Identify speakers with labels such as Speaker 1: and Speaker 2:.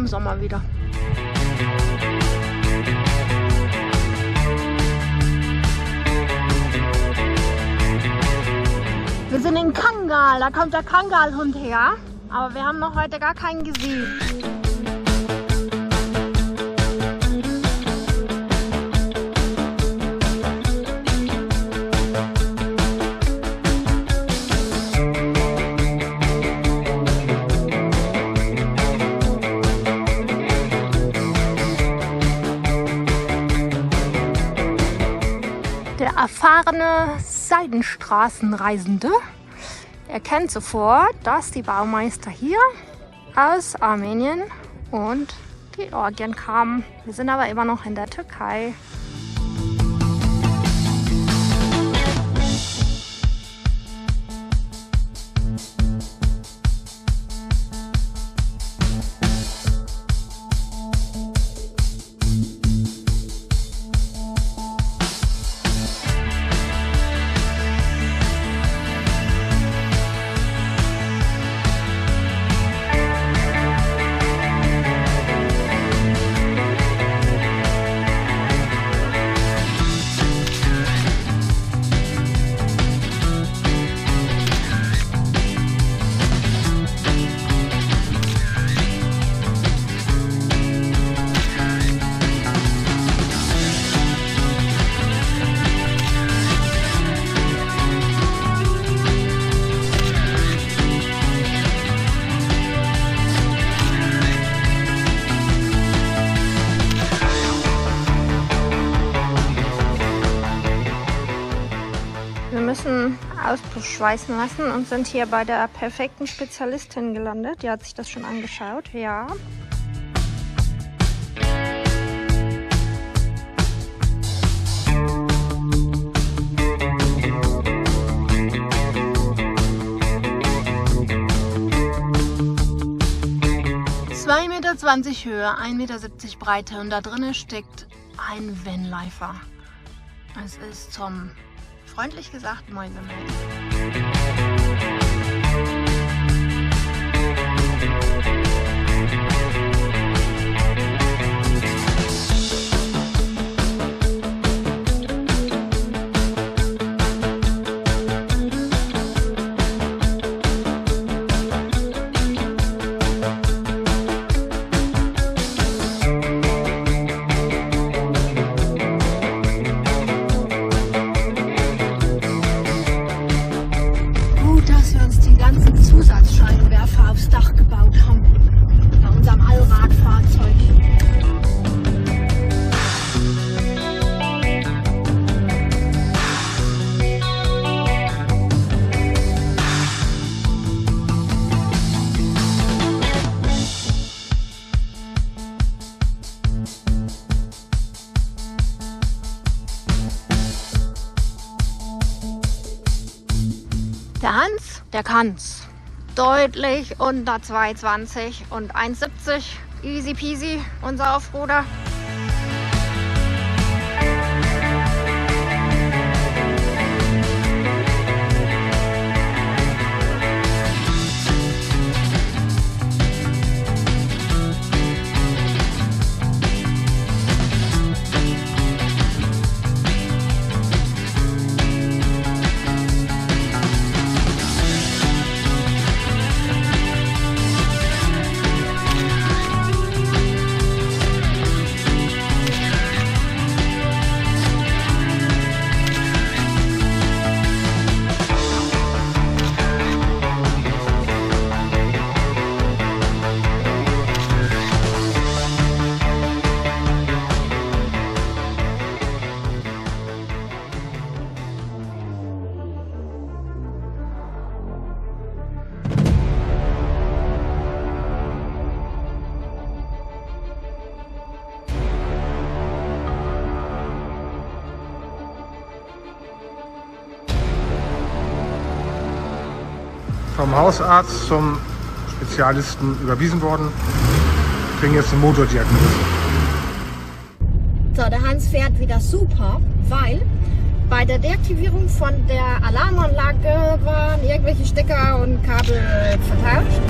Speaker 1: im Sommer wieder. Wir sind in Kangal, da kommt der Kangal-Hund her, aber wir haben noch heute gar keinen gesehen. Der erfahrene Seidenstraßenreisende erkennt sofort, dass die Baumeister hier aus Armenien und Georgien kamen. Wir sind aber immer noch in der Türkei. Wir müssen Auspuff schweißen lassen und sind hier bei der perfekten Spezialistin gelandet. Die hat sich das schon angeschaut, ja. (2,20 Meter Höhe, 1,70 Meter Breite und da drinnen steckt ein Vanlifer. Es ist zum, freundlich gesagt, Mäusemelken. Zusatzscheinwerfer aufs Dach gebaut haben bei unserem Allradfahrzeug. Der Hans, der kann's. Deutlich unter 2,20 und 1,70. Easy peasy, unser Offroader.
Speaker 2: Vom Hausarzt zum Spezialisten überwiesen worden. Kriegen jetzt eine Motordiagnose.
Speaker 1: So, der Hans fährt wieder super, weil bei der Deaktivierung von der Alarmanlage waren irgendwelche Stecker und Kabel vertauscht.